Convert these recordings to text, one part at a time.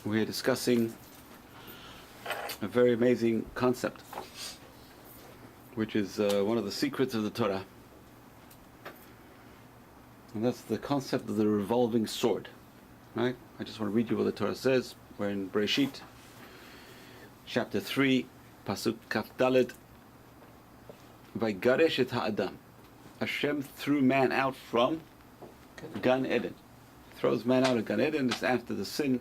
We're discussing a very amazing concept, which is one of the secrets of the Torah. And that's the concept of the revolving sword. Right? I just want to read you what the Torah says. We're in Bereshit, chapter 3, Pasuk Kaf Daled. Vaygaresh et ha'adam. Hashem threw man out from Gan Eden. Throws man out of Gan Eden. This after the sin.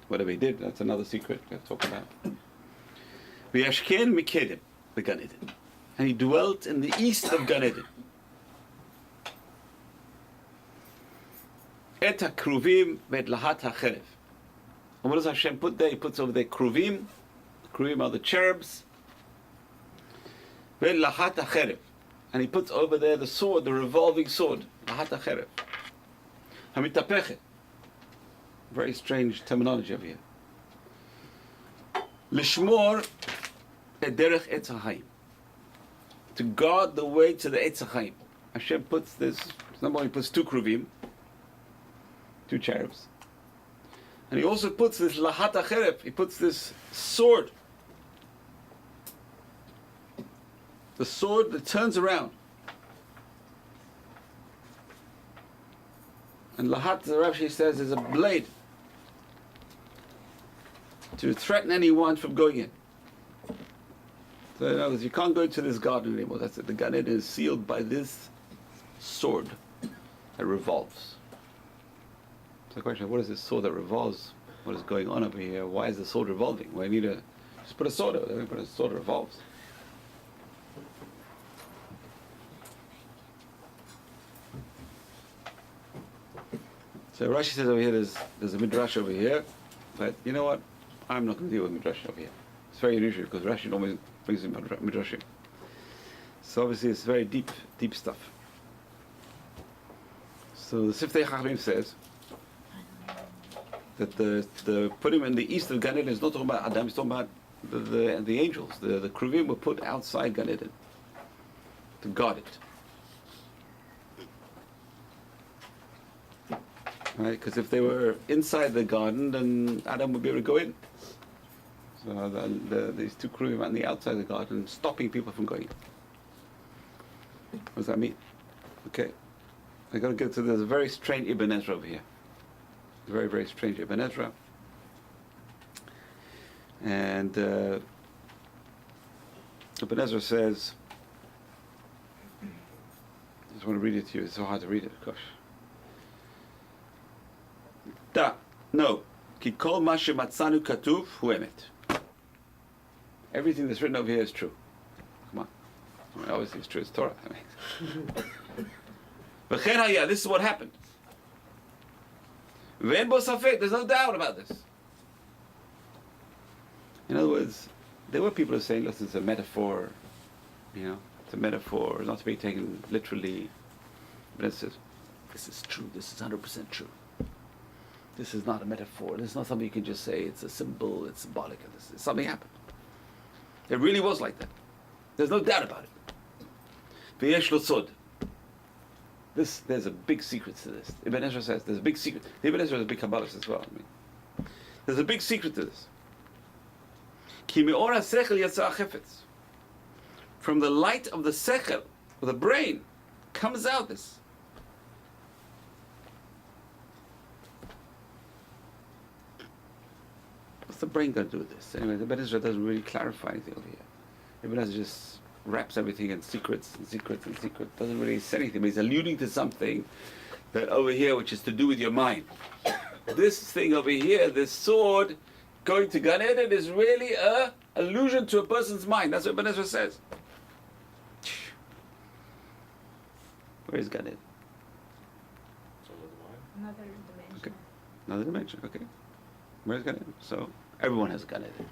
Whatever he did, that's another secret we have to talk about. V'yashken mikedem, the Gan Eden. And he dwelt in the east of Gan Eden. Et ha-kruvim ve'et lahat ha-cherev. And what does Hashem put there? He puts over there kruvim. Kruvim are the cherubs. Ve'et lahat ha-cherev. And he puts over there the sword, the revolving sword. Lahat ha-cherev. Ha-mitapechet. Very strange terminology over here. Lishmor et derech etz hachaim. To guard the way to the etz hachaim. Hashem puts this, number one, he puts two kruvim, two cherubs. And he also puts this lahat hacheref, he puts this sword. The sword that turns around. And lahat, the Rashi says, is a blade to threaten anyone from going in. So in other words, you can't go into this garden anymore. That's it. The garden is sealed by this sword that revolves. So the question: what is this sword that revolves? What is going on over here? Why is the sword revolving? Well, you need to just put a sword over there. Put a sword that revolves. So Rashi says over here, there's a midrash over here, but you know what? I'm not going to deal with midrash over here. It's very unusual because Rashi always brings in midrashim. So obviously it's very deep stuff. So the Siftei Chachamim says that the put him in the east of Gan Eden is not talking about Adam. He's talking about the angels. The kruvim were put outside Gan Eden to guard it. Right, because if they were inside the garden, then Adam would be able to go in. So these two kruvim on the outside of the garden, stopping people from going in. What does that mean? Okay, I got to get to this very strange Ibn Ezra over here. Very, very strange Ibn Ezra. And Ibn Ezra says, I just want to read it to you. It's so hard to read it, gosh. No. Ki kol ma shematzanu katuv hu emet. Everything that's written over here is true. Come on. I mean, obviously it's true. It's Torah. V'chen hayah. This is what happened. V'en bo safek. There's no doubt about this. In other words, there were people who are saying, listen, it's a metaphor. You know, it's a metaphor, not to be taken literally. But it says, this is true. This is 100% true. This is not a metaphor. This is not something you can just say. It's a symbol. It's symbolic of this. Something happened. It really was like that. There's no doubt about it. V'yesh lo sod. There's a big secret to this. Ibn Ezra says there's a big secret. Ibn Ezra is a big Kabbalist as well. I mean, there's a big secret to this. Ki me'or ha'sechel yatsa ha'chefetz. From the light of the sechel, of the brain, comes out this. What's the brain going to do with this? Anyway, the Ibn Ezra doesn't really clarify anything over here. Ibn Ezra just wraps everything in secrets and secrets and secrets. Doesn't really say anything, but he's alluding to something that over here, which is to do with your mind. This thing over here, this sword going to Gan Eden, is really a allusion to a person's mind. That's what Ibn Ezra says. Where is Gan Eden? Another dimension. Okay. Another dimension, okay. Where's Gan Eden? So everyone has Gan Eden.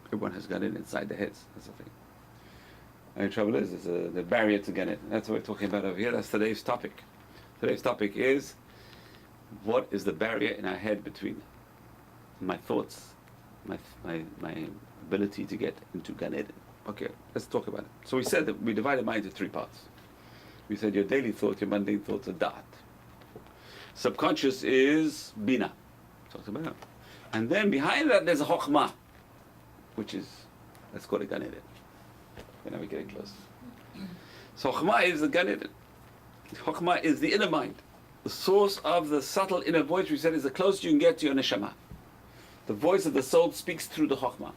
Everyone has Gan Eden inside their heads. That's the thing. And the trouble is, there's the barrier to Gan Eden. That's what we're talking about over here. That's today's topic. Today's topic is, what is the barrier in our head between my thoughts, my ability to get into Gan Eden? Okay, let's talk about it. So we said that we divided mind into three parts. We said your daily thoughts, your mundane thoughts are da'at. Subconscious is bina. Talked about. And then behind that there's a Chokhmah, which is, let's call it Gan Eden. And now we're getting close. So Chokhmah is the Gan Eden. Chokhmah is the inner mind. The source of the subtle inner voice, we said, is the closest you can get to your neshama. The voice of the soul speaks through the Chokhmah.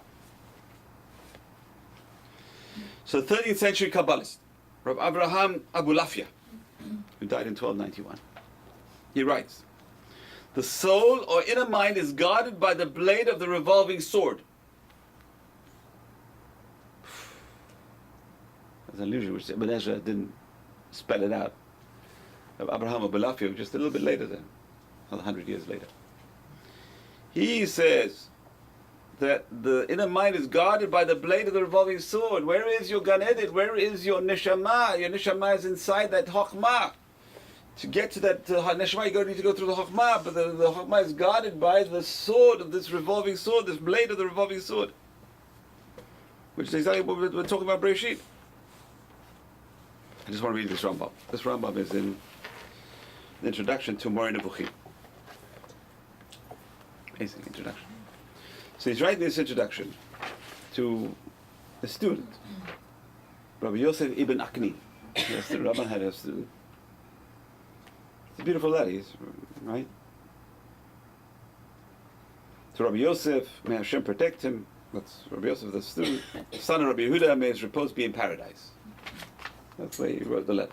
So 13th century Kabbalist, Rabbi Abraham Abulafia, who died in 1291, he writes, the soul or inner mind is guarded by the blade of the revolving sword. That's unusual, which Ibn Ezra didn't spell it out. Abraham Abulafia was just a little bit later than, 100 years later. He says that the inner mind is guarded by the blade of the revolving sword. Where is your Gan Eden? Where is your neshama? Your neshama is inside that Chokhmah. To get to that neshama, you need to go through the Chokhmah, but the Chokhmah is guarded by the sword of this revolving sword, this blade of the revolving sword, which is exactly what we're talking about Bereshit. I just want to read this Rambam. This Rambam is in the introduction to Moreh Nevuchim. Amazing introduction. So he's writing this introduction to a student, Rabbi Yosef ibn Akni. Yes, the Rabbi had a student. It's a beautiful lad, right? To Rabbi Yosef, may Hashem protect him. That's Rabbi Yosef, the student. The son of Rabbi Yehuda, may his repose be in paradise. That's why he wrote the letter.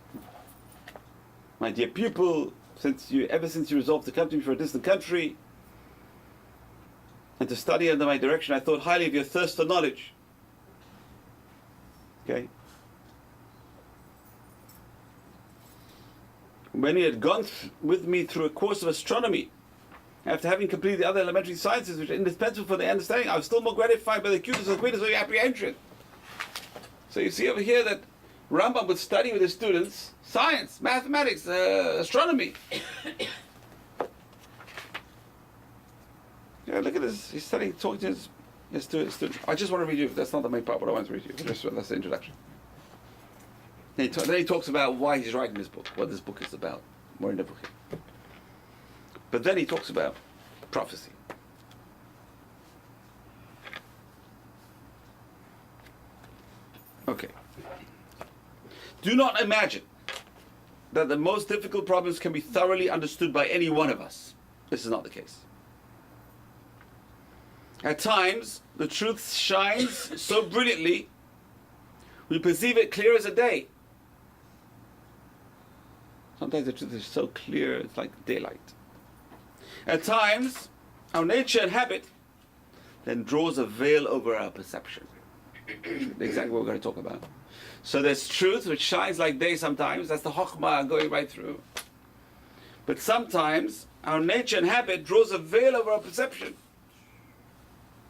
My dear pupil, ever since you resolved to come to me from a distant country and to study under my direction, I thought highly of your thirst for knowledge. Okay? When he had gone with me through a course of astronomy, after having completed the other elementary sciences which are indispensable for the understanding, I was still more gratified by the cuteness and greatness of your apprehension. So you see over here that Rambam would study with his students science, mathematics, astronomy. Yeah, look at this. He's studying, talking to his students. I just want to read you. That's not the main part. What I want to read you. That's the introduction. Then he talks about why he's writing this book, what this book is about, Moreh Nevuchim. But then he talks about prophecy. Okay. Do not imagine that the most difficult problems can be thoroughly understood by any one of us. This is not the case. At times, the truth shines so brilliantly, we perceive it clear as a day. Sometimes the truth is so clear, it's like daylight. At times, our nature and habit then draws a veil over our perception. Exactly what we're going to talk about. So there's truth which shines like day sometimes, that's the Chokhmah going right through. But sometimes, our nature and habit draws a veil over our perception.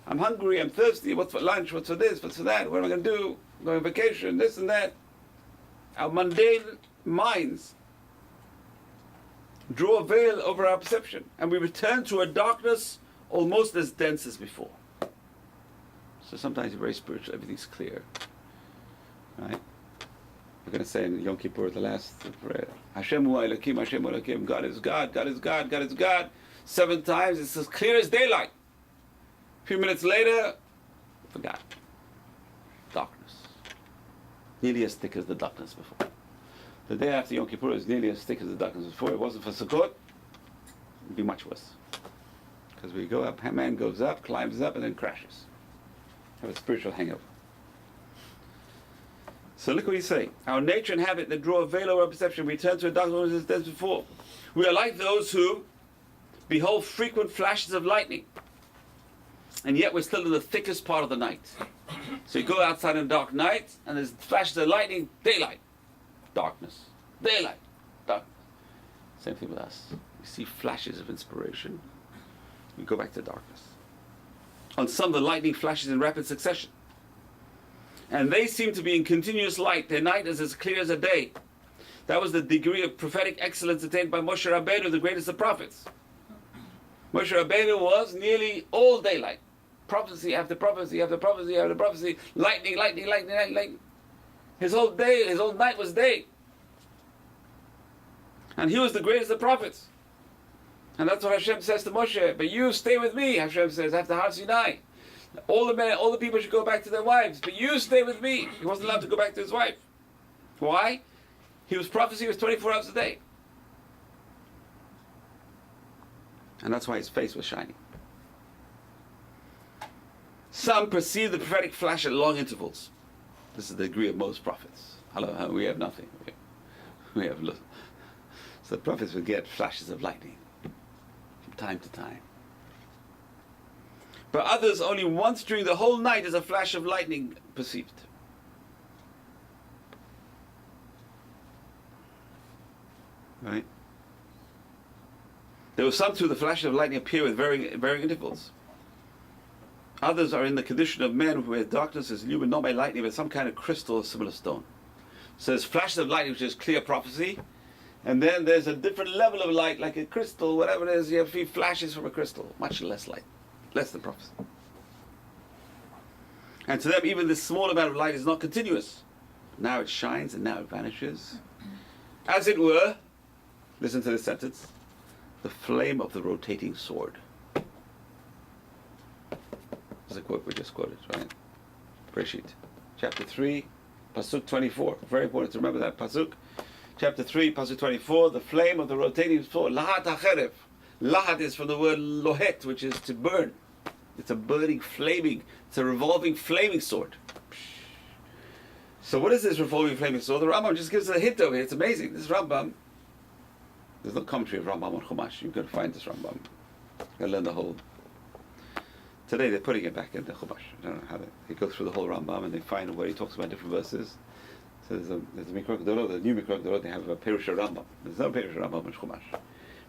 I'm hungry, I'm thirsty, what's for lunch, what's for this, what's for that, what am I going to do? I'm going on vacation, this and that. Our mundane minds draw a veil over our perception, and we return to a darkness almost as dense as before. So sometimes you're very spiritual, everything's clear. Right? We're going to say in Yom Kippur, the last prayer, Hashem hu Elokim, Hashem hu Elokim, God is God, God is God, God is God. 7 times, it's as clear as daylight. A few minutes later, forgot. Darkness. Nearly as thick as the darkness before. The day after Yom Kippur is nearly as thick as the darkness before. If it wasn't for Sukkot, it'd be much worse. Because we go up, man goes up, climbs up, and then crashes. Have a spiritual hangover. So look what he's saying. Our nature and habit that draw a veil over our perception, we turn to a darkness as dense before. We are like those who behold frequent flashes of lightning, and yet we're still in the thickest part of the night. So you go outside in a dark night, and there's flashes of lightning, daylight. Darkness, daylight, darkness. Same thing with us. We see flashes of inspiration. We go back to darkness. On some, the lightning flashes in rapid succession, and they seem to be in continuous light. Their night is as clear as a day. That was the degree of prophetic excellence attained by Moshe Rabbeinu, the greatest of prophets. Moshe Rabbeinu was nearly all daylight. Prophecy after prophecy after prophecy after prophecy. Lightning, lightning, lightning, lightning, lightning. His whole day, his whole night was day. And he was the greatest of prophets. And that's what Hashem says to Moshe. But you stay with me, Hashem says, after Har Sinai. All the people should go back to their wives, but you stay with me. He wasn't allowed to go back to his wife. Why? He was prophecy was 24 hours a day. And that's why his face was shining. Some perceive the prophetic flash at long intervals. This is the degree of most prophets. Hello, we have nothing. We have little. So the prophets would get flashes of lightning from time to time. But others only once during the whole night is a flash of lightning perceived. Right? There were some too, the flashes of lightning appear with varying intervals. Others are in the condition of men where darkness is illumined not by lightning but some kind of crystal or similar stone. So there's flashes of lightning, which is clear prophecy, and then there's a different level of light, like a crystal, whatever it is. You have a few flashes from a crystal, much less light, less than prophecy. And to them, even this small amount of light is not continuous. Now it shines and now it vanishes. As it were, listen to this sentence, the flame of the rotating sword. This is a quote we just quoted, right? Bereshit, chapter 3, Pasuk 24. Very important to remember that. Pasuk, chapter 3, Pasuk 24, the flame of the rotating sword. Lahat hacherev. Lahat is from the word lohet, which is to burn. It's a burning, flaming, it's a revolving, flaming sword. So what is this revolving, flaming sword? The Rambam just gives us a hint over here. It's amazing. This Rambam, there's no commentary of Rambam on Chumash. You've got to find this Rambam. You've got to learn the whole. Today they're putting it back into Chumash. I don't know how they go through the whole Rambam and they find where he talks about different verses. So there's a Mikra Gedolot, the new Mikra Gedolot, they have a Perush Rambam. There's no Perush Rambam in Chumash.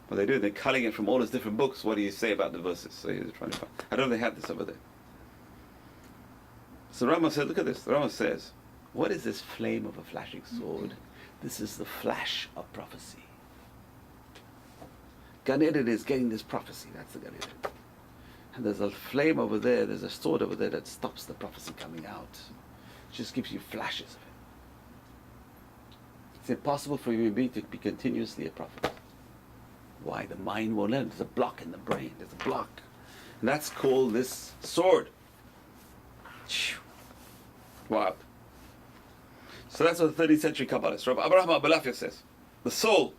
What they do, they're culling it from all his different books. What do you say about the verses? So he's trying to find. I don't know if they have this over there. So Rambam said, look at this. The Rambam says, what is this flame of a flashing sword? This is the flash of prophecy. Gan Eden is getting this prophecy. That's the Gan Eden. And there's a flame over there, there's a sword over there that stops the prophecy coming out. It just gives you flashes of it. It's impossible for a human being to be continuously a prophet. Why? The mind won't let it. There's a block in the brain. There's a block. And that's called this sword. Wow. So that's what the 13th century Kabbalist, Rabbi Abraham Abelafia says. The soul,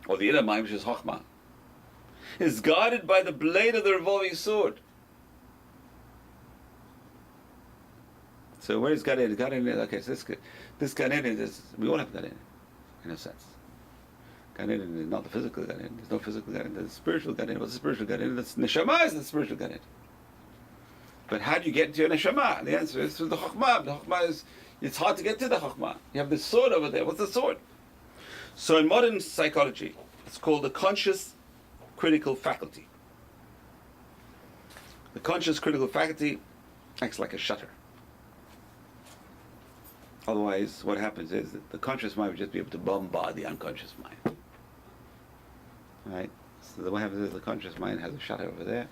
or the inner mind, which is Chokhmah, is guarded by the blade of the revolving sword. So where is Gan Eden? Gan Eden, okay, so this Gan Eden is, we all have Gan Eden, in a sense. Gan Eden is not the physical Gan Eden. There's no physical Gan Eden. There's the spiritual Gan Eden. What's the spiritual Gan Eden? That's Neshama is the spiritual Gan Eden. But how do you get into your Neshama? The answer is through the Chokhmah. The Chokhmah is, it's hard to get to the Chokhmah. You have the sword over there. What's the sword? So in modern psychology, it's called the conscious critical faculty. The conscious critical faculty acts like a shutter. Otherwise, what happens is that the conscious mind would just be able to bombard the unconscious mind. Right? So what happens is the conscious mind has a shutter over there,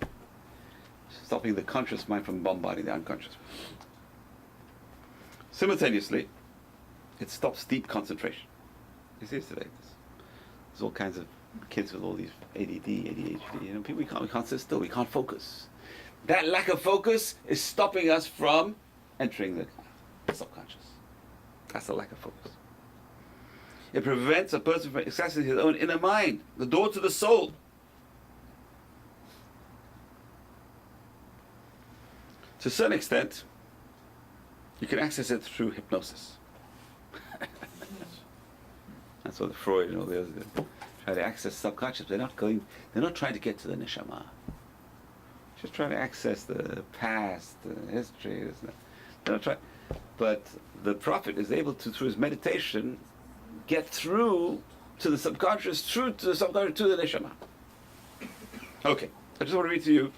stopping the conscious mind from bombarding the unconscious mind. Simultaneously, it stops deep concentration. You see this today. There's all kinds of kids with all these ADD, ADHD, you know, people, we can't sit still, we can't focus. That lack of focus is stopping us from entering the subconscious. That's the lack of focus. It prevents a person from accessing his own inner mind, the door to the soul. To a certain extent, you can access it through hypnosis. That's what Freud and all the others do. Try to access subconscious. They're not trying to get to the neshama. Just trying to access the past, the history. They're not trying. But the prophet is able to, through his meditation, get through to the subconscious, to the neshama. Okay, I just want to read to you.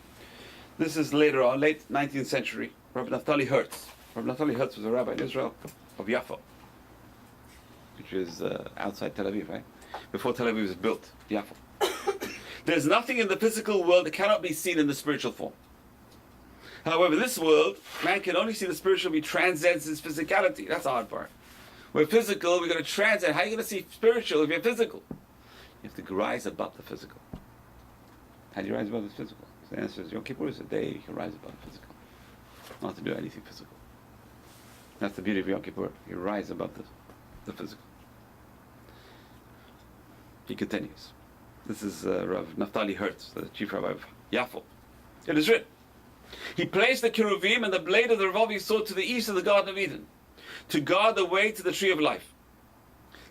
This is later on, late 19th century. Rabbi Naftali Hertz. Rabbi Naftali Hertz was a rabbi in Israel of Yaffo, which is outside Tel Aviv, right? Before Tel Aviv was built, Yaffo. There's nothing in the physical world that cannot be seen in the spiritual form. However, this world, man can only see the spiritual, he transcends his physicality. That's the hard part. We're physical, we're going to transcend. How are you going to see spiritual if you're physical? You have to rise above the physical. How do you rise above the physical? So the answer is Yom Kippur is a day you can rise above the physical. Not to do anything physical. That's the beauty of Yom Kippur. You rise above the physical. He continues. This is Rav Naftali Hertz, the chief rabbi of Yafo. It is written, he placed the cherubim and the blade of the revolving sword to the east of the Garden of Eden, to guard the way to the tree of life.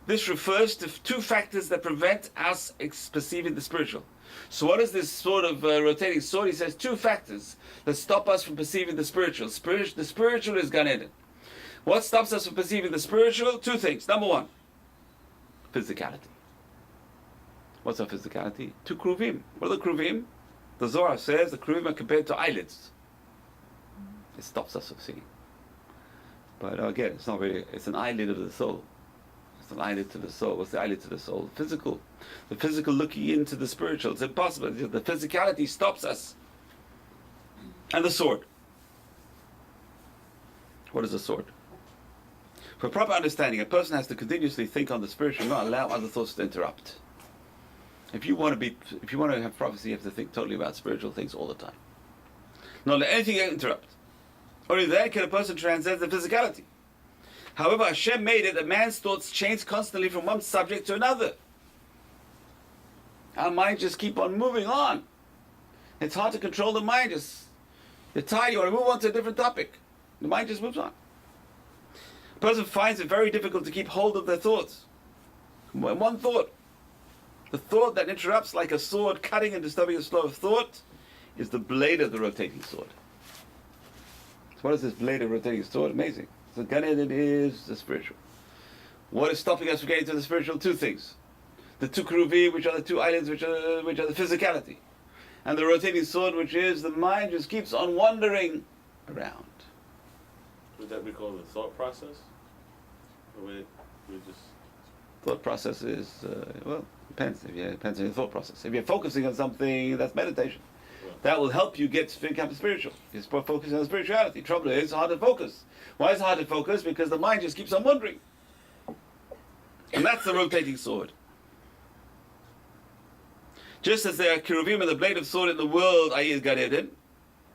This refers to two factors that prevent us perceiving the spiritual. So what is this sort of rotating sword? He says two factors that stop us from perceiving the spiritual. The spiritual is Gan Eden. What stops us from perceiving the spiritual? Two things. Number one, physicality. What's our physicality? Two kruvim. What are the kruvim? The Zohar says the kruvim are compared to eyelids. It stops us from seeing. But again, it's not really, it's an eyelid of the soul. It's an eyelid to the soul. What's the eyelid to the soul? Physical. The physical looking into the spiritual. It's impossible. The physicality stops us. And the sword. What is the sword? For proper understanding, a person has to continuously think on the spiritual, not allow other thoughts to interrupt. If you want to have prophecy, you have to think totally about spiritual things all the time. Not let anything interrupt. Only then can a person transcend the physicality. However, Hashem made it that man's thoughts change constantly from one subject to another. Our mind just keep on moving on. It's hard to control the mind. You're tired, you want to move on to a different topic. The mind just moves on. A person finds it very difficult to keep hold of their thoughts. One thought. The thought that interrupts like a sword cutting and disturbing the flow of thought is the blade of the rotating sword. So what is this blade of rotating sword? Amazing. So Gan Eden is the spiritual. What is stopping us from getting to the spiritual? Two things. The two keruvi, which are the two islands, which are the physicality. And the rotating sword, which is the mind just keeps on wandering around. Would that be called the thought process? Or would it just... Thought process is, depends. Depends on your thought process. If you're focusing on something, that's meditation. Yeah. That will help you become spiritual. You're focusing on spirituality. Trouble is, it's hard to focus. Why is it hard to focus? Because the mind just keeps on wandering. And that's the rotating sword. Just as there are cherubim and the blade of sword in the world, i.e. Gan Eden,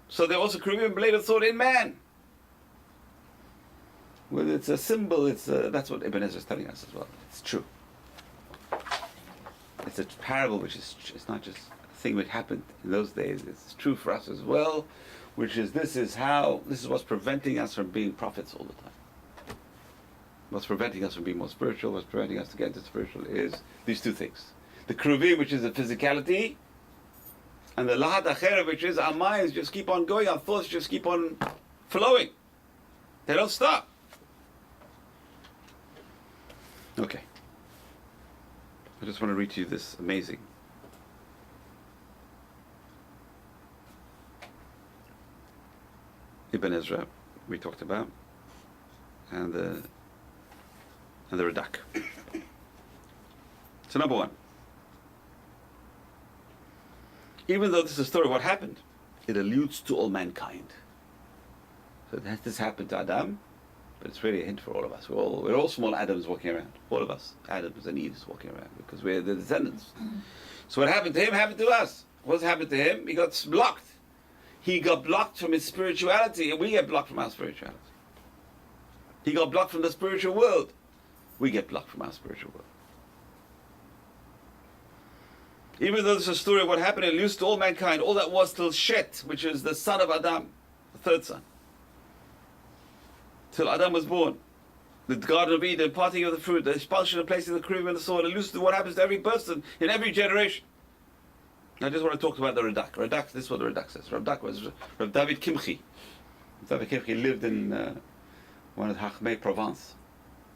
so there are also cherubim and blade of sword in man. Well, it's a symbol, that's what Ibn Ezra is telling us as well. It's true. It's a parable which it's not just a thing which happened in those days, it's true for us as well, which is this is what's preventing us from being prophets all the time. What's preventing us from being more spiritual, what's preventing us to get into spiritual is these two things. The kruvim, which is the physicality, and the lahad acher, which is our minds just keep on going, our thoughts just keep on flowing. They don't stop. Okay. I just want to read to you this amazing. Ibn Ezra, we talked about, and the Radak. So number one, even though this is a story of what happened, it alludes to all mankind. So this happened to Adam, but it's really a hint for all of us. We're all small Adams walking around. All of us, Adams and Eves walking around, because we're the descendants. So what happened to him happened to us. What's happened to him? He got blocked. He got blocked from his spirituality, and we get blocked from our spirituality. He got blocked from the spiritual world. We get blocked from our spiritual world. Even though this is a story of what happened, it alludes to all mankind. All that was till Shet, which is the son of Adam, the third son. Till Adam was born. The Garden of Eden, parting of the fruit, the expulsion and placing the cherubim and the sword, alludes to what happens to every person in every generation. I just want to talk about the Radak. Radak, this is what the Radak says. Radak was Rav David Kimchi. David Kimchi lived in one of the Hachmei Provence,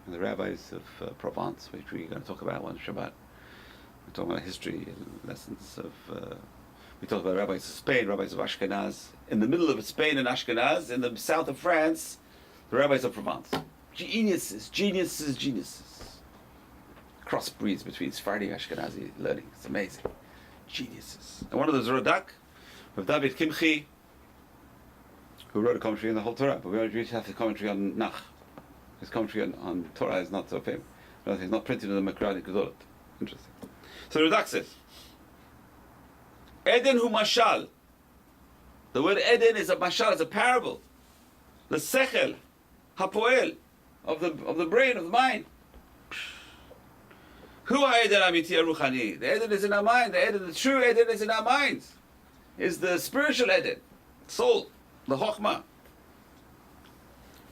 the rabbis of Provence, which we're going to talk about on Shabbat. We're talking about history and lessons of. We talk about rabbis of Spain, rabbis of Ashkenaz. In the middle of Spain and Ashkenaz, in the south of France, the rabbis of Provence. Geniuses. Crossbreeds between Sephardi and Ashkenazi learning. It's amazing. Geniuses. And one of those Radak, Rav David Kimchi, who wrote a commentary on the whole Torah, but we only have the commentary on Nach. His commentary on Torah is not so famous. It's not printed in the Makrat Gedolot. Interesting. So Radak says, Eden hu mashal. The word Eden is a mashal, it's a parable. The sechel, hapoel, of the brain, of the mind. Hu ha'eden amiti ruchani. The Eden is in our mind. The true Eden is in our minds. Is the spiritual Eden, soul, the chokhmah.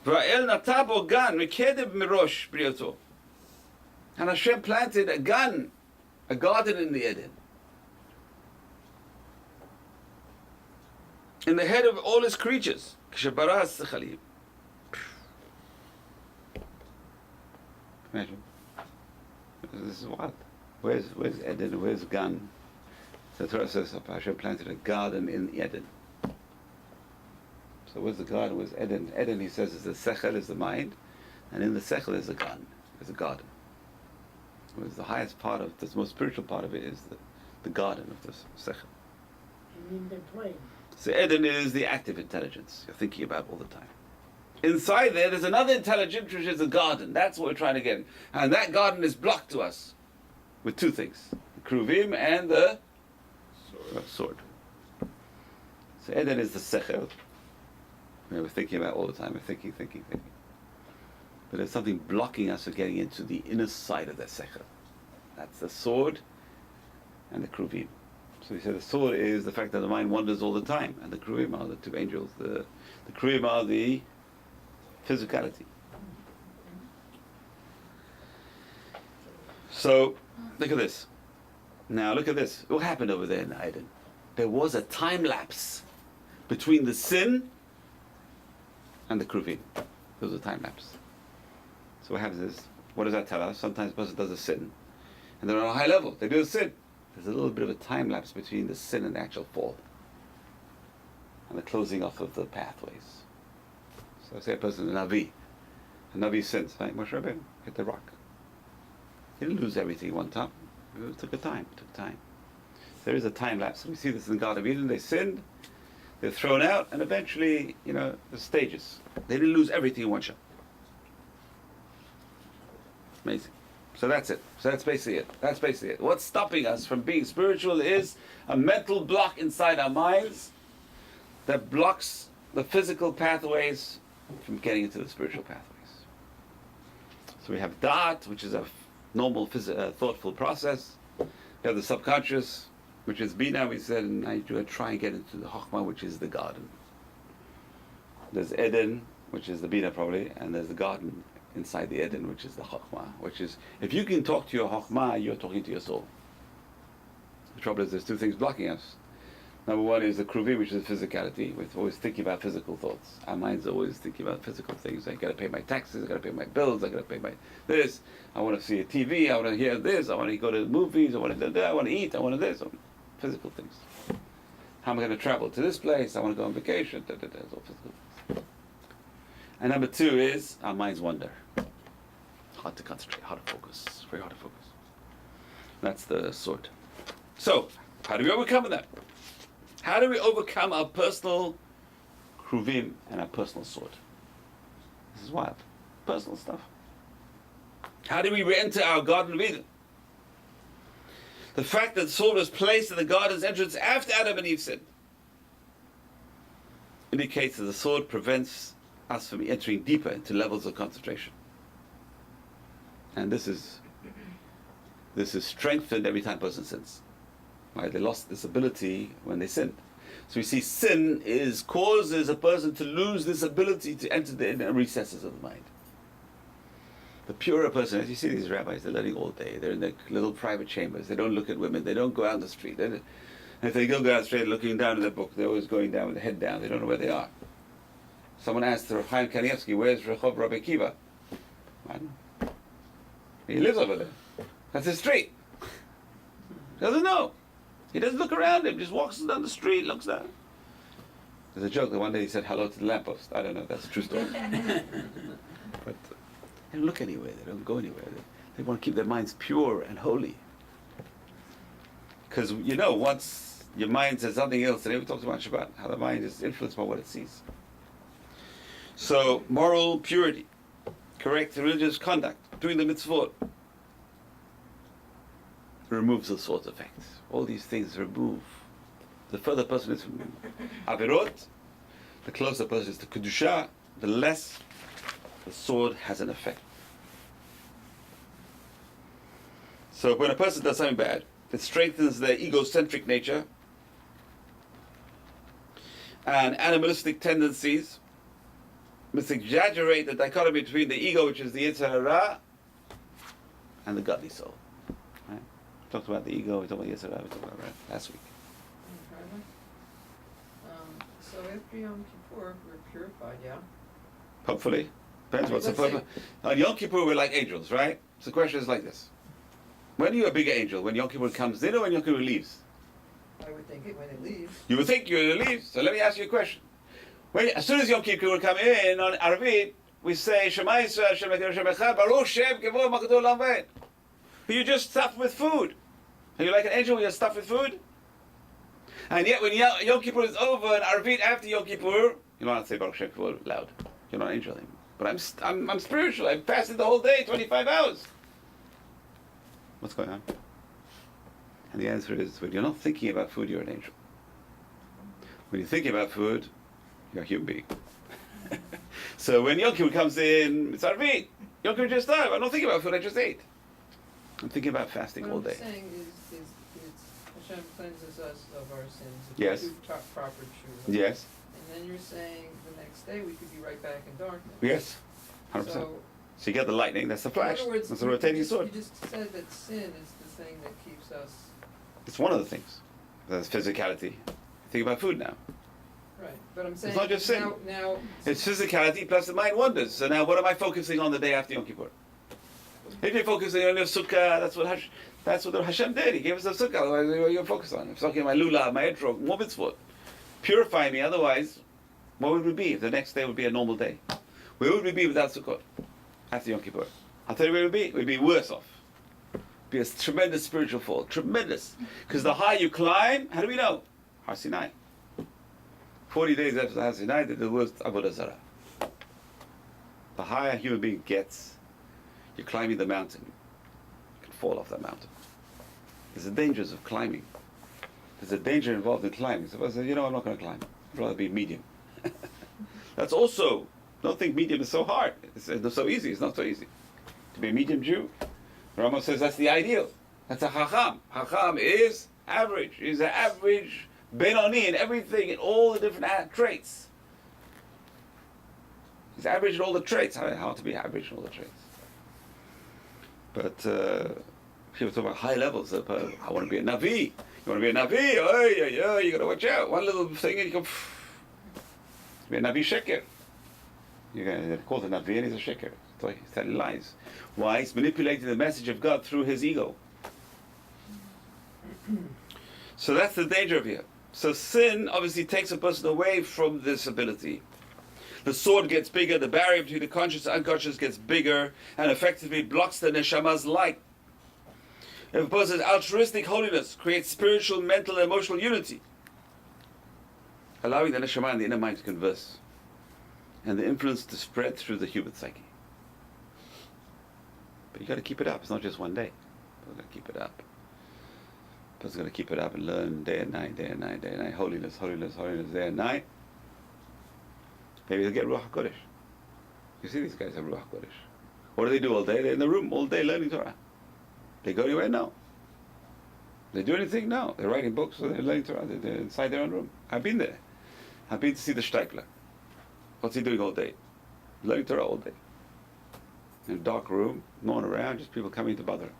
Va'el natabo gan mikedeb mirosh brioto. And Hashem planted a garden in the Eden. In the head of all his creatures. Imagine. This is what? Where's Eden? Where's Gan? The Torah says Hashem planted a garden in Eden. So where's the garden? Where's Eden? Eden, he says, is the sechel, is the mind, and in the sechel is the Gan, is a garden. Whereas the highest part of this, most spiritual part of it is the garden of this sechel. And in the brain. So Eden is the active intelligence you're thinking about all the time. Inside there's another intelligence which is a garden. That's what we're trying to get. And that garden is blocked to us with two things. The kruvim and the sword. So Eden is the sechel. We're thinking about all the time. We're thinking. But there's something blocking us from getting into the inner side of that sechel. That's the sword and the kruvim. So we say the sword is the fact that the mind wanders all the time, and the kruvim are the two angels. The kruvim are the physicality. So look at this. Now look at this. What happened over there in Eden? There was a time lapse between the sin and the kruvim. There was a time lapse. So what happens is, what does that tell us? Sometimes a person does a sin, and they're on a high level. They do a sin. There's a little bit of a time lapse between the sin and the actual fall, and the closing off of the pathways. So say a person is a Navi sins, right? Moshe Rabbeinu hit the rock. He didn't lose everything at one time. It took time. There is a time lapse. We see this in the Garden of Eden. They sinned, they're thrown out, and eventually, the stages. They didn't lose everything in one shot. Amazing. So that's it. So that's basically it. What's stopping us from being spiritual is a mental block inside our minds that blocks the physical pathways from getting into the spiritual pathways. So we have da'at, which is a normal thoughtful process. We have the subconscious, which is bina. We said, and now you try and get into the chokhmah, which is the garden. There's Eden, which is the bina probably, and there's the garden inside the Eden, which is the chokhmah, which is, if you can talk to your chokhmah, you're talking to your soul. The trouble is there's two things blocking us. Number one is the kruvim, which is physicality. We're always thinking about physical thoughts. Our mind's always thinking about physical things. I got to pay my taxes, I got to pay my bills, I got to pay my this. I want to see a TV, I want to hear this, I want to go to the movies, I want to eat, I want to this. Physical things. How am I going to travel to this place? I want to go on vacation. It's all physical things. And number two is our minds wander. Hard to concentrate, hard to focus, very hard to focus. That's the sword. So, how do we overcome that? How do we overcome our personal kruvim and our personal sword? This is wild. Personal stuff. How do we re-enter our Garden of Eden? The fact that the sword was placed in the garden's entrance after Adam and Eve sinned indicates that the sword prevents us from entering deeper into levels of concentration. And this is strengthened every time a person sins. Right? They lost this ability when they sinned. So we see sin causes a person to lose this ability to enter the inner recesses of the mind. The purer person, as you see these rabbis, they're learning all day. They're in their little private chambers. They don't look at women. They don't go out on the street. And if they go out straight looking down in their book, they're always going down with the head down. They don't know where they are. Someone asked Rav Chaim Kanievsky, where's Rehov Rabbi Kiva? I don't know. He lives over there. That's his street. He doesn't know. He doesn't look around him. Just walks down the street, looks down. There's a joke that one day he said hello to the lamppost. I don't know if that's a true story. But they don't look anywhere. They don't go anywhere. They want to keep their minds pure and holy. Because, once your mind says something else, today we talked about Shabbat, how the mind is influenced by what it sees. So, moral purity, correct religious conduct, doing the mitzvot, removes the sword's effect. All these things remove the further a person is from Avirot, the closer a person is to Kedusha, the less the sword has an effect. So when a person does something bad, it strengthens their egocentric nature and animalistic tendencies. Must exaggerate the dichotomy between the ego, which is the Yetzer Hara, and the godly soul. Right? We talked about the ego, we talked about Yetzer Hara, we talked about last week. So after Yom Kippur, we're purified, yeah? Hopefully. Depends what's the Let's purpose. On Yom Kippur, we're like angels, right? So the question is like this. When are you a bigger angel? When Yom Kippur comes in or when Yom Kippur leaves? I would think it when it leaves. You would think you're going to leave. So let me ask you a question. As soon as Yom Kippur will come in on Arvit, we say, Shema Yisrael, Shem Elokeinu, Shem Echad, Baruch Shem Kevod Malkuto Olam Va'ed. You're just stuffed with food. Are you like an angel when you're stuffed with food? And yet when Yom Kippur is over and Arvit after Yom Kippur, you don't want to say Baruch Shem Kevod loud. You're not an angel anymore. But I'm spiritual. I've fasted the whole day, 25 hours. What's going on? And the answer is, when you're not thinking about food, you're an angel. When you're thinking about food, you're a human being. So when Yom Kippur comes in, it's Arvit. Yom Kippur just started. I'm not thinking about food, I just ate. I'm thinking about fasting all day. What I'm saying is Hashem cleanses us of our sins. If Yes. we do proper tshuva. Yes. And then you're saying the next day we could be right back in darkness. Yes. 100%. So you get the lightning, that's the flash. In other words, that's the rotating sword. You just said that sin is the thing that keeps us... It's one of the things. That's physicality. Think about food now. Right, but I'm saying... It's not just sin. Now it's physicality plus the mind wonders. So now what am I focusing on the day after Yom Kippur? If you're focusing on your sukkah, that's what Hashem did. He gave us a sukkah. Otherwise, what are you focus on? I'm talking my lulav, my etrog, more mitzvot. Purify me. Otherwise, what would we be if the next day would be a normal day? Where would we be without sukkah after Yom Kippur? I'll tell you where we'd be. We'd be worse off. It'd be a tremendous spiritual fall. Tremendous. Because the higher you climb, how do we know? Har Sinai. 40 days after Har Sinai, did the worst Avodah Zarah. The higher a human being gets, you're climbing the mountain. You can fall off that mountain. There's the dangers of climbing. There's a danger involved in climbing. So I said, I'm not going to climb. I'd rather be medium. That's also, don't think medium is so hard. It's so easy. It's not so easy. To be a medium Jew, Rama says that's the ideal. That's a Chacham. Chacham is average. He's an average Benoni in everything, in all the different traits. He's average in all the traits. How to be average in all the traits. But people talk about high levels. I want to be a Navi. You want to be a Navi? Oh, you got to watch out. One little thing and you go, be a Navi Sheker. You're going to call the Navi and he's a Sheker. So he's telling lies. Why? He's manipulating the message of God through his ego. So that's the danger of here. So sin obviously takes a person away from this ability. The sword gets bigger, the barrier between the conscious and unconscious gets bigger, and effectively blocks the neshama's light. If a person's altruistic holiness creates spiritual, mental, and emotional unity, allowing the neshama and the inner mind to converse, and the influence to spread through the human psyche. But you got to keep it up. It's not just one day. You've got to keep it up. A person's got to keep it up and learn day and night, day and night, day and night. Holiness, holiness, holiness, day and night. Maybe they'll get Ruach HaKodesh. You see these guys have Ruach HaKodesh. What do they do all day? They're in the room all day learning Torah. They go anywhere? No. They do anything? No. They're writing books, or they're learning Torah. They're inside their own room. I've been there. I've been to see the Steipler. What's he doing all day? Learning Torah all day. In a dark room, no one around, just people coming to bother him.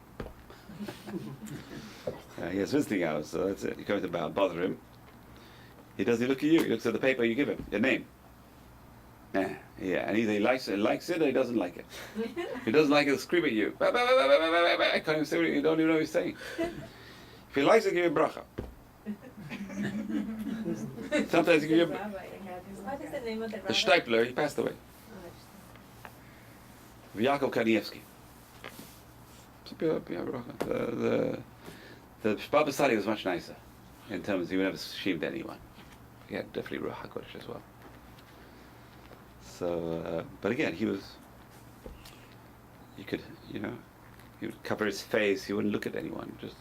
He has visiting hours, so that's it. You come to bother him. He doesn't look at you. He looks at the paper you give him, your name. And either he likes it or he doesn't like it. If he doesn't like it, he'll scream at you. I can't even say what you don't even know what he's saying. If he likes it, give you a bracha. Sometimes he give you a... What is the name of the rabbi? The Steipler, he passed away. Yaakov Kanievsky. The Baba Sali was much nicer in terms he would never shamed anyone. He had definitely Ruach HaKodesh as well. So, but again, he would cover his face, he wouldn't look at anyone, just...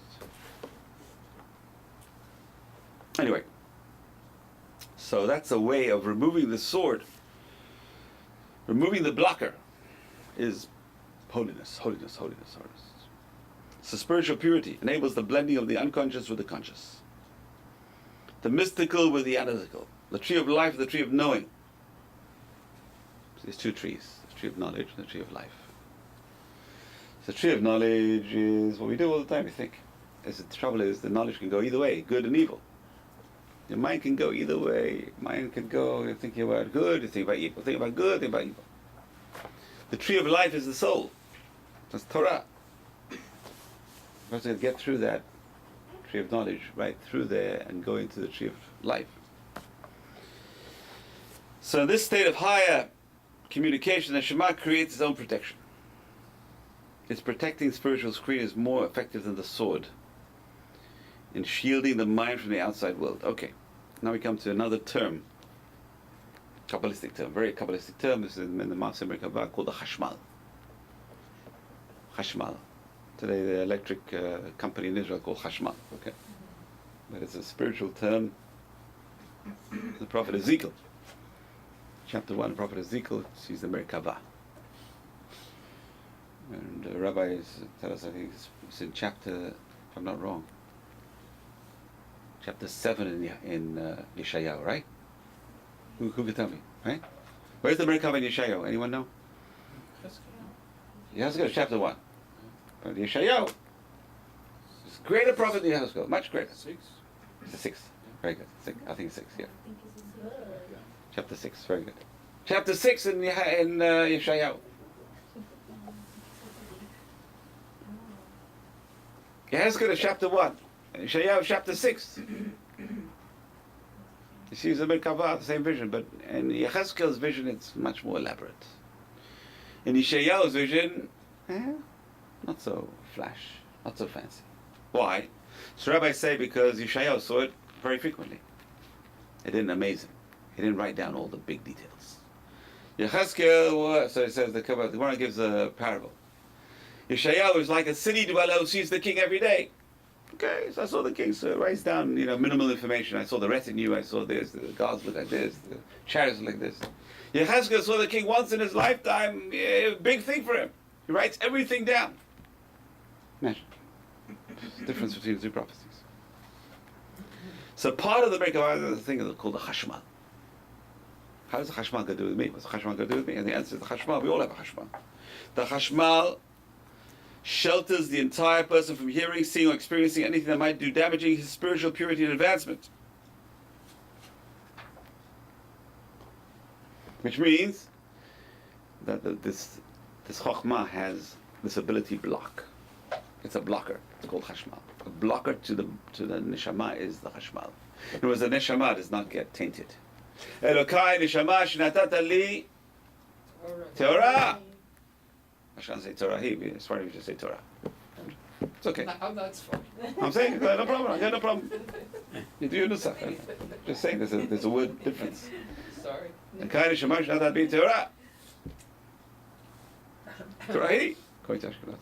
Anyway, So that's a way of removing the sword. Removing the blocker is holiness, holiness, holiness, holiness. So spiritual purity enables the blending of the unconscious with the conscious. The mystical with the analytical. The tree of life, the tree of knowing. So there's two trees, the tree of knowledge and the tree of life. So the tree of knowledge is what we do all the time, we think. The trouble is the knowledge can go either way, good and evil. Your mind can go either way. Mind can go, you're thinking about good, you think about evil. Think about good, think about evil. The tree of life is the soul. That's Torah. You have to get through that tree of knowledge, right through there, and go into the tree of life. So in this state of higher communication, the Shema creates its own protection. Its protecting spiritual screen is more effective than the sword in shielding the mind from the outside world. Okay, now we come to another term, Kabbalistic term, very Kabbalistic term. This is in the Maaseh Merkavah called the Chashmal. Chashmal. Today the electric company in Israel called Chashmal. Okay, but it's a spiritual term. The prophet Ezekiel, chapter 1, the prophet Ezekiel sees the Merkavah. And the rabbis tell us, I think it's in chapter, if I'm not wrong, chapter 7 in Yeshayahu, right? Who can tell me, right? Where's the Merkavah in Yeshayahu? Anyone know? Yeshayahu, chapter 1. But Yeshayahu is greater prophet than Yeshayahu, much greater. 6? It's a 6. Very good. I think it's 6, yeah. Chapter 6, very good. Chapter 6 in Yeshayahu. Yeshayahu is chapter 1. Yeshayahu chapter 6. You see, the Merkavah, the same vision, but in Yechezkel's vision, it's much more elaborate. In Yeshayahu's vision, not so flash, not so fancy. Why? So rabbis say because Yeshayahu saw it very frequently. It didn't amaze him. He didn't write down all the big details. Yechezkel, so it says, the Gemara gives a parable. Yeshayahu is like a city dweller who sees the king every day. Okay, so I saw the king, so it writes down, minimal information. I saw the retinue, I saw this, the guards look like this, the chariots look like this. Yechezkel saw the king once in his lifetime, big thing for him. He writes everything down. Imagine. The difference between the two prophecies. So part of the Merkavah is the thing called the Chashmal. How does the Chashmal got to do with me? What's the Chashmal got to do with me? And the answer is the Chashmal. We all have a Chashmal. The Chashmal shelters the entire person from hearing, seeing, or experiencing anything that might do damaging his spiritual purity and advancement. Which means that this Chokhmah has this ability block. It's a blocker. It's called Chashmal. A blocker to the Neshama is the Chashmal. In other words, the Neshama does not get tainted. Elokai Neshama Shnatata Li Torah. I shan't say Torah. It's funny if you say Torah. It's okay. Now that's funny. I'm saying no problem. I got no problem. You do your nusach. Just saying there's a word difference. Sorry. Elokai Neshama Shnatata Li Torah. Torah. According to Ashkenaz.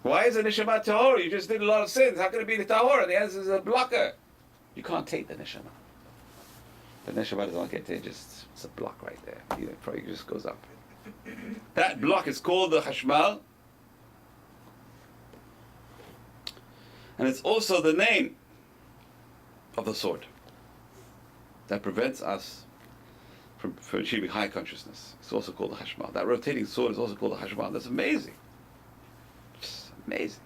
Why is the neshama tahor? You just did a lot of sins. How can it be the tahor? And the answer is a blocker. You can't take the neshama. The neshama does not get tainted. It's a block right there. It probably just goes up. That block is called the chashmal, and it's also the name of the sword that prevents us from achieving high consciousness. It's also called the chashmal. That rotating sword is also called the chashmal. That's amazing. Amazing.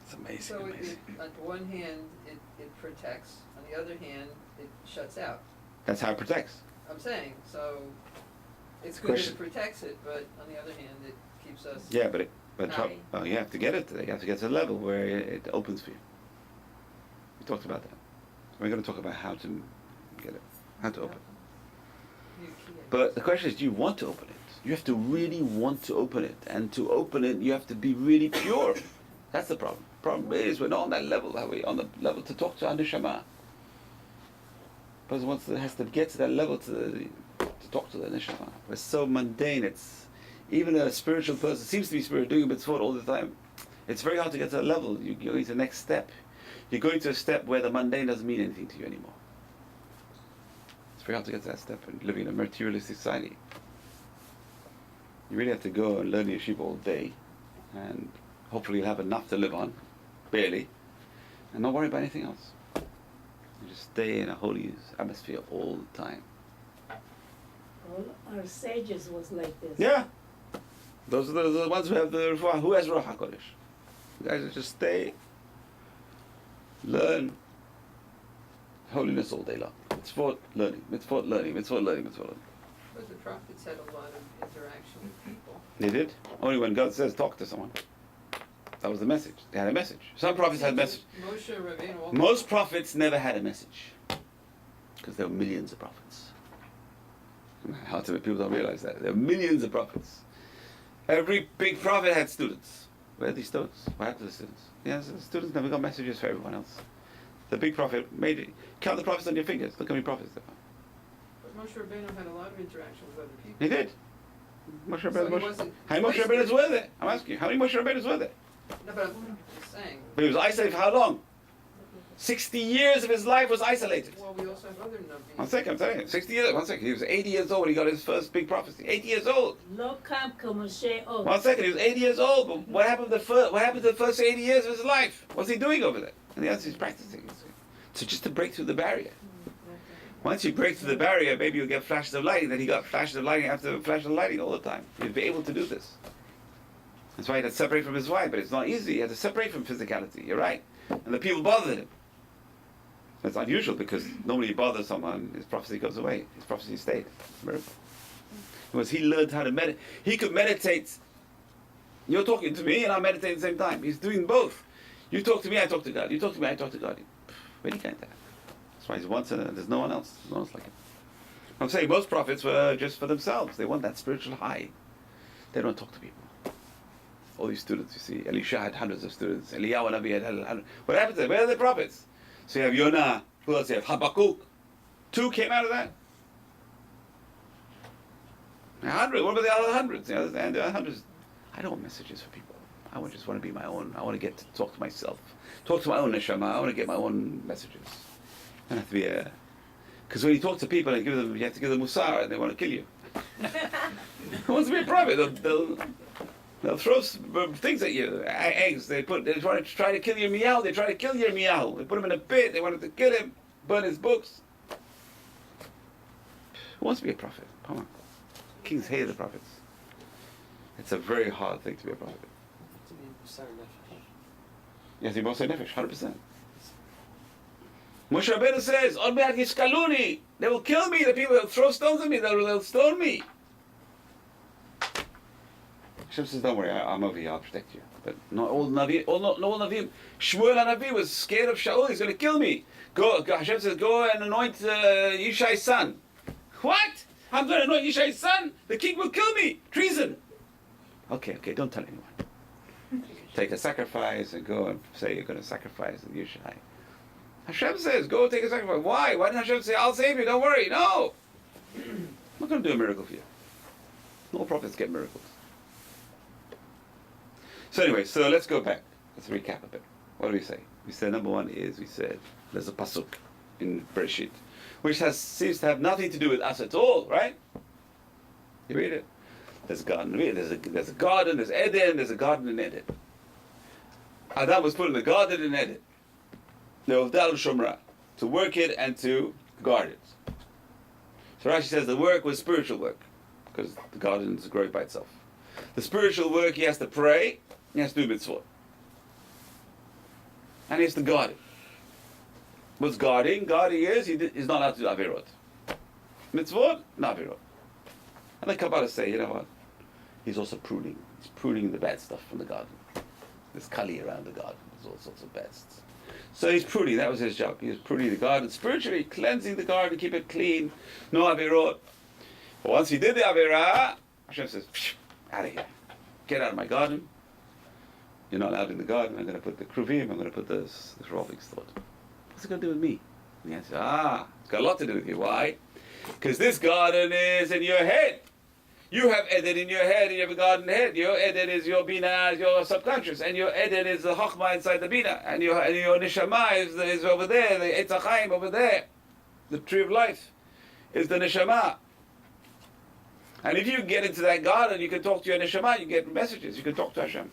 It's amazing, So amazing. on one hand, it protects. On the other hand, it shuts out. That's how it protects. I'm saying, so it's good Question. it protects it, but on the other hand, it keeps us. Yeah, but High. well, you have to get it. You have to get to the level where it opens for you. We talked about that. So we're going to talk about how to get it, how to open. But the question is, do you want to open it? You have to really want to open it, and to open it, you have to be really pure. That's the problem. The problem is we're not on that level. Are we on the level to talk to our neshama? The person has to get to that level to talk to the neshama. We're so mundane. It's even a spiritual person seems to be spiritual, doing a mitzvot all the time. It's very hard to get to that level. You go into the next step. you're going to a step where the mundane doesn't mean anything to you anymore. It's very hard to get to that step and living in a materialistic society. You really have to go and learn yeshiva all day, and hopefully you'll have enough to live on, barely, and not worry about anything else. You just stay in a holy atmosphere all the time. All our sages was like this. Yeah. Those are the ones who have the Ruach. Who has Ruach HaKodesh? You guys just stay, learn holiness all day long. Mitzvot learning, mitzvot learning, mitzvot learning, mitzvot learning. But the prophets had a lot of interaction with people. They did. Only when God says talk to someone. That was the message. They had a message. Some prophets had a message. Moshe, Rabbi, all Most prophets never had a message. Because there were millions of prophets. People don't realize that. There are millions of prophets. Every big prophet had students. Where are these students? What happened to the students? Yes, the students never got messages for everyone else. The big prophet made it. Count the prophets on your fingers. Look how many prophets there are. But Moshe Rabbeinu had a lot of interaction with other people. He did. Moshe So Rabbeinu. he wasn't How many Moshe wasted. Rabbeinu's were there? I'm asking you. How many Moshe Rabbeinu's were there? No, but I'm just saying. But he was isolated for how long? 60 years of his life was isolated. Well, we also have other Navi. 1 second, I'm telling you. 60 years. 1 second. He was 80 years old when he got his first big prophecy. 80 years old. No come Moshe. Oh, 1 second. He was 80 years old. But what happened to the first 80 years of his life? What's he doing over there? And the answer is practicing. So just to break through the barrier. Once you break through the barrier, maybe you'll get flashes of lightning. Then he got flashes of lightning after flashes of lightning all the time. He'd be able to do this. That's why he had to separate from his wife. But it's not easy. He had to separate from physicality. You're right. And the people bothered him. That's unusual because normally you bother someone, his prophecy goes away. His prophecy stayed. Miracle. Because he learned how to meditate. He could meditate. You're talking to me and I meditate at the same time. He's doing both. You talk to me, I talk to God. You talk to me, I talk to God. Where do you get that? That's why he's once and there's no one else. There's no one else like him. I'm saying most prophets were just for themselves. They want that spiritual high. They don't talk to people. All these students, you see. Elisha had hundreds of students. Eliyahu Nabi had hundreds. What happened to them? Where are the prophets? So you have Yonah. Who else you have? Habakkuk. 2 came out of that. 100. What about the other hundreds? The other hundreds. I don't want messages for people. I just want to be my own. I want to get to talk to myself. Talk to my own neshama. I want to get my own messages. I don't have to be a... Because when you talk to people and you have to give them musar and they want to kill you. Who wants to be a prophet? They'll throw things at you, eggs. They try to kill Yirmiyahu. They try to kill Yirmiyahu. They put him in a pit. They wanted to kill him, burn his books. Who wants to be a prophet? Come on. Kings hated the prophets. It's a very hard thing to be a prophet. Yes, you both say nefesh, 100%. Moshe Rabbeinu says, "Od me'at yishkaluni." They will kill me. The people will throw stones at me. They'll stone me. Hashem says, "Don't worry, I'm over here. I'll protect you." But not all Navi, not all Navi. Shmuel Navi was scared of Shaul. He's going to kill me. Hashem says, "Go and anoint Yishai's son." What? I'm going to anoint Yishai's son? The king will kill me. Treason. Okay, don't tell anyone. Take a sacrifice and go and say you're going to sacrifice Yishai. Hashem says, "Go take a sacrifice." Why? Why didn't Hashem say, "I'll save you, don't worry"? No. I'm not going to do a miracle for you. No prophets get miracles. So anyway, let's go back. Let's recap a bit. What do we say? We said number one is, there's a pasuk in Bereshit, which seems to have nothing to do with us at all, right? You read it. There's a garden. There's a garden. There's Eden. There's a garden in Eden. Adam was put in the garden in Eden. Le'ovdal Shomra, to work it and to guard it. So Rashi says the work was spiritual work, because the garden is growing by itself. The spiritual work, he has to pray, he has to do mitzvot. And he has to guard it. What's guarding? Guarding is, he's not allowed to do avirot. Mitzvot, not avirot. And the Kabbalah say, you know what? He's also pruning. He's pruning the bad stuff from the garden. There's kali around the garden. There's all sorts of bad stuff. So he's pruning. That was his job. He was pruning the garden spiritually, cleansing the garden, keep it clean. No avirot. But once he did the avirah, Hashem says, out of here. Get out of my garden. You're not allowed in the garden. I'm going to put the kruvim. I'm going to put this revolving sword. What's it going to do with me? And the answer, it's got a lot to do with you. Why? Because this garden is in your head. You have Eden in your head, in your garden head. Your Eden is your Bina, is your subconscious, and your Eden is the Chokhmah inside the Bina, and your Neshama is over there, the Eitz HaChaim over there, the tree of life is the Neshama. And if you get into that garden, you can talk to your Neshama, you get messages, you can talk to Hashem.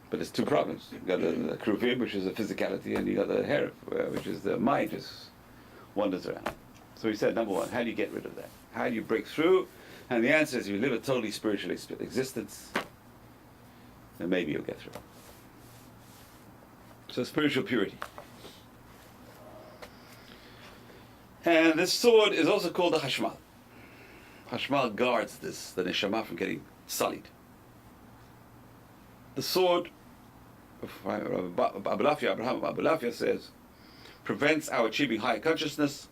But there's two problems. You got the Kruvim, which is the physicality, and you got the Herif, which is the mind, just wanders around. So he said, number one, how do you get rid of that? How do you break through? And the answer is you live a totally spiritual existence, then maybe you'll get through. So spiritual purity. And this sword is also called the Hashmal. Hashmal guards this, the Neshama, from getting sullied. The sword, Abraham Abulafia says, prevents our achieving higher consciousness.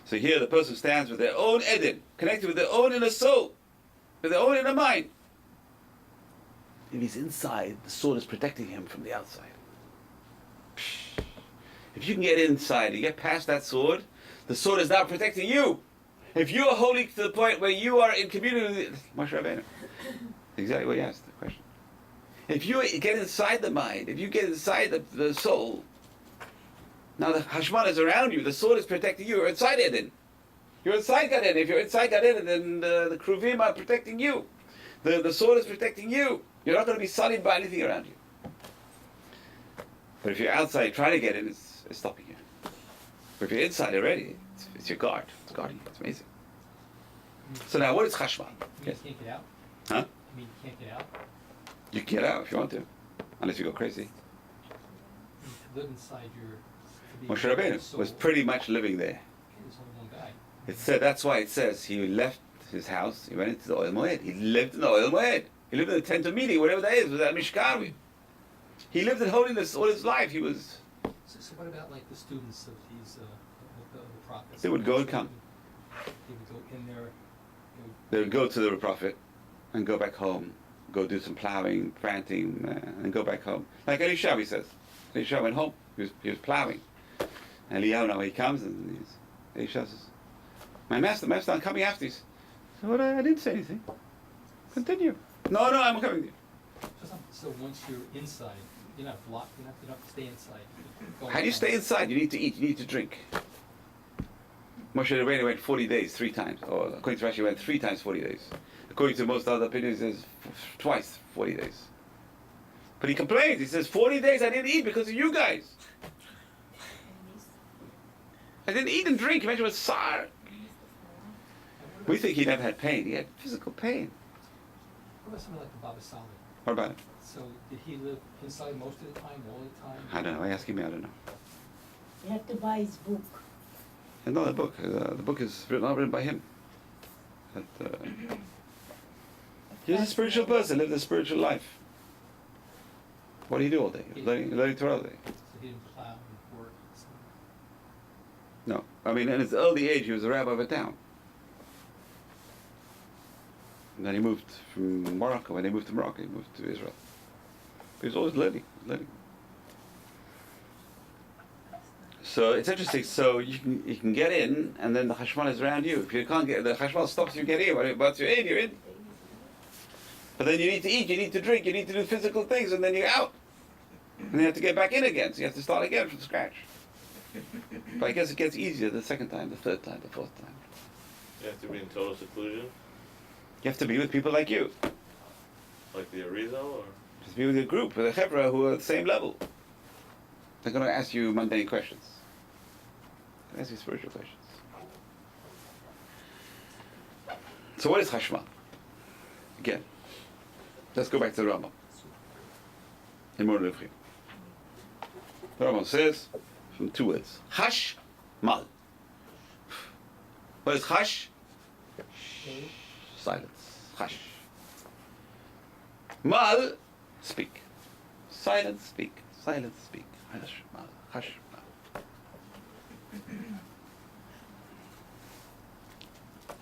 So here the person stands with their own Eden, connected with their own inner soul, with their own inner mind. If he's inside, the sword is protecting him from the outside. If you can get inside and get past that sword, the sword is now protecting you. If you are holy to the point where you are in community with Moshe Rabbeinu, exactly what you asked the question. If you get inside the mind, if you get inside the soul, now the Hashman is around you, the sword is protecting you, you're inside Eden. You're inside God Eden. If you're inside God Eden, then the Kruvim are protecting you. The sword is protecting you. You're not going to be sullied by anything around you. But if you're outside trying to get in, it's stopping you. But if you're inside already, it's your guard. It's guarding you. It's amazing. So now, what is Chashmal? You can't get out? Huh? You mean you can't get out? You can get out if you want to, unless you go crazy. To live inside your... Moshe Rabbeinu was pretty much living there. There's only one guy. It said, that's why it says he left his house, he went into the Oil Moed. He lived in the Oil Moed. He lived in the tent of meeting, whatever that is, with that Mishkan. He lived in holiness all his life. He was... So what about like the students of these, the prophets? They would go and come. They would go in there. They would go to the prophet and go back home, go do some plowing, planting, and go back home. Like Elisha, he says. Elisha went home. He was plowing. And Eliyahu, now he comes and Elisha says, my master, I'm coming after you. So what? I didn't say anything. Continue. No, I'm coming to you. So once you're inside, you're not blocked. You don't have to stay inside. How do you stay inside? You need to eat. You need to drink. Moshe Rabbeinu went 40 days, 3 times. Or according to Rashi, he went 3 times 40 days. According to most other opinions, it says twice 40 days. But he complains. He says, 40 days I didn't eat because of you guys. I didn't eat and drink. Imagine what sour. We think he never had pain. He had physical pain. What about something like the Bassous? What about it? So did he live inside most of the time, all the time? I don't know. Asking me, I don't know. You have to buy his book. And no, the book. The book is not written by him. But, he was a spiritual person, lived a spiritual life. What did he do all day? He was learning Torah all day. So he didn't plow and work. So. No. I mean, in his early age, he was a rabbi of a town. And then he moved from Morocco. When they moved to Morocco, he moved to Israel. But he was always learning. So it's interesting. So you can get in, and then the Hashmal is around you. If you can't get, the Hashmal stops you getting in. Once you're in, you're in. But then you need to eat, you need to drink, you need to do physical things, and then you're out. And then you have to get back in again. So you have to start again from scratch. But I guess it gets easier the second time, the third time, the fourth time. You have to be in total seclusion, You have to be with people like you. like the Arizo, or Just be with your group, with a chevra who are at the same level. They're going to ask you mundane questions. They're ask you spiritual questions. So what is Chashma? Again, let's go back to the Rambam. In Moreh Nevuchim. The Rambam says, from 2 words, Hash, Mal. What is Hash? Silence. Hash. Mal, speak. Silence, speak. Silence, speak. Hash, Mal. Hash, Mal.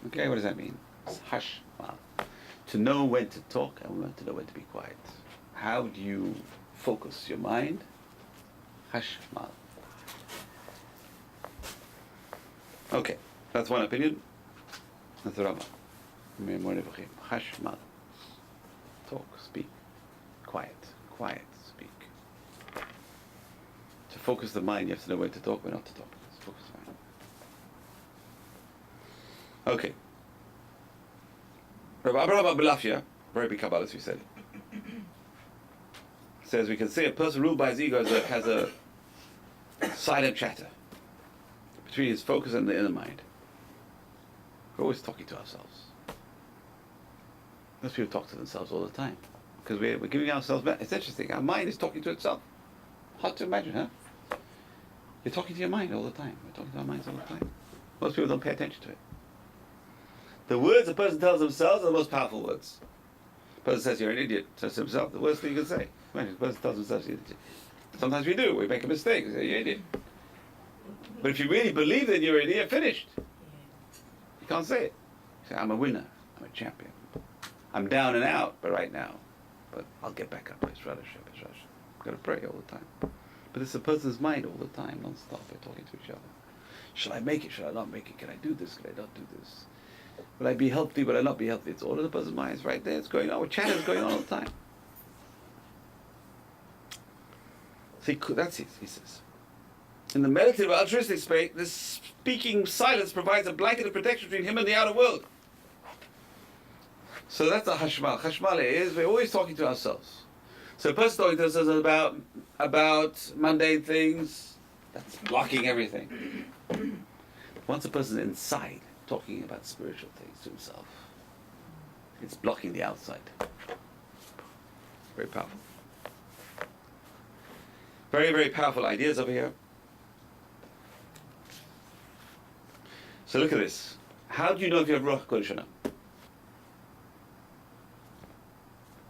Okay, what does that mean? It's Hash, Mal. To know when to talk and to know when to be quiet. How do you focus your mind? Hash, Mal. Okay, that's one opinion. That's the Rabbi. Chashmal. Talk, speak. Quiet, speak. To focus the mind, you have to know when to talk, when not to talk. Let's focus the mind. Okay. Rabbi Abraham Belafia, very big Kabbalist, we said, says we can say a person ruled by his ego has a silent chatter between his focus and the inner mind. We're always talking to ourselves. Most people talk to themselves all the time because we're giving ourselves. It's interesting. Our mind is talking to itself. Hard to imagine, huh? You're talking to your mind all the time. We're talking to our minds all the time. Most people don't pay attention to it. The words a person tells themselves are the most powerful words. A person says you're an idiot. Says to himself, the worst thing you can say. Imagine a person tells himself you're an idiot. Sometimes we do. We make a mistake. We say you're an idiot. But if you really believe that you're an idiot, finished. You can't say it. You say, I'm a winner. I'm a champion. I'm down and out, but right now. But I'll get back up. It's Radha Shem. It's Radha Shem. I've got to pray all the time. But it's a person's mind all the time, non-stop. They're talking to each other. Shall I make it? Shall I not make it? Can I do this? Can I not do this? Will I be healthy? Will I not be healthy? It's all in the person's mind. It's right there. It's going on. Chatter is going on all the time. See, that's it, he says. In the meditative altruistic space, this speaking silence provides a blanket of protection between him and the outer world. So that's the hashmal. Hashmal is, we're always talking to ourselves. So a person talking to themselves about mundane things, that's blocking everything. Once a person's inside, talking about spiritual things to himself, it's blocking the outside. Very powerful. Very, very powerful ideas over here. So look at this. How do you know if you have Ruach HaKodesh or not?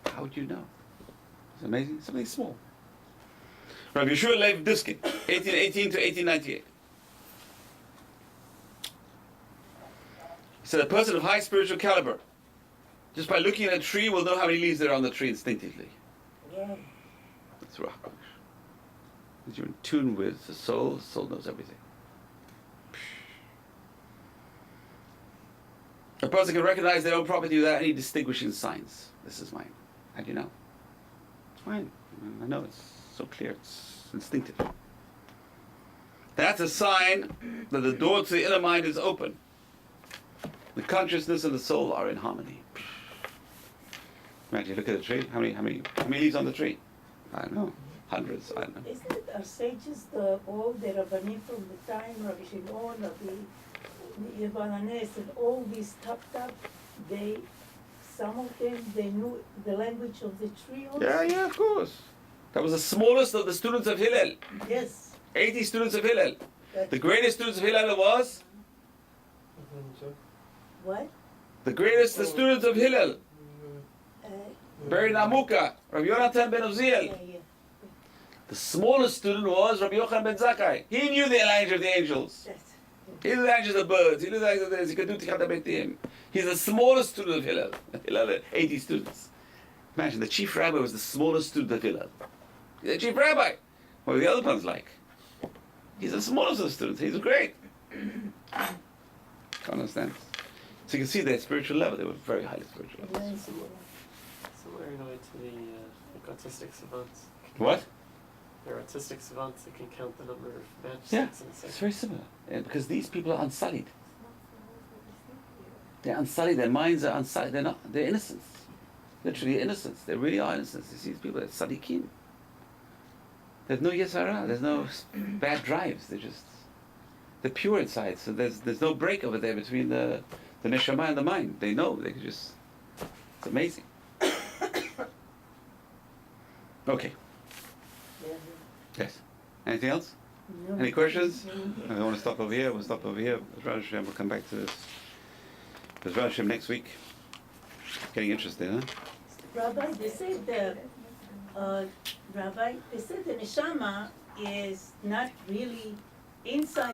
How would you know? It's amazing. Something small. Rabbi Yeshua Leib Diskin, 1818 to 1898. He said a person of high spiritual caliber, just by looking at a tree, will know how many leaves there are on the tree instinctively. Yeah. That's Ruach HaKodesh. Because you're in tune with the soul knows everything. A person can recognize their own property without any distinguishing signs. This is mine. How do you know? It's mine. I know, it's so clear, it's instinctive. That's a sign that the door to the inner mind is open. The consciousness and the soul are in harmony. Imagine, look at the tree. How many leaves on the tree? I don't know. Hundreds, I don't know. Isn't it our sages, all the Rabbanim from the time, Rabbi Shimon, Rabbi Yevananes, and all these top, some of them, they knew the language of the tree also? Yeah, of course. That was the smallest of the students of Hillel. Yes. 80 students of Hillel. The greatest students of Hillel was? What? The students of Hillel. Buried in Amuka, Rabbi Yonatan ben Uziel. Yeah. The smallest student was Rabbi Yochanan ben Zakkai. He knew the language of the angels. He knew the language of the birds. He knew the language of this. He could do Tikkat HaBeitim. He's the smallest student of Hillel. Hillel had 80 students. Imagine, the chief rabbi was the smallest student of Hillel. He's the chief rabbi. What were the other ones like? He's the smallest of the students. He's great. Can't understand. So you can see their spiritual level. They were very highly spiritual levels. Similar in a way to the autistic savants. What? They're autistic savants that can count the number of matchsticks Yeah, in a second. it's very similar. Because these people are unsullied. They're unsullied. Their minds are unsullied. They're innocents. Literally innocents. They really are innocents. You see these people, they're sadiqin. There's no yesara. There's no bad drives. They're pure inside. So there's no break over there between the neshama and the mind. They know. They can just. It's amazing. Okay. Yes. Anything else? No. Any questions? I want to stop over here. We'll stop over here. We'll come back to this. There's Rosh Hashem next week. It's getting interesting, huh? Rabbi, they said the neshama is not really inside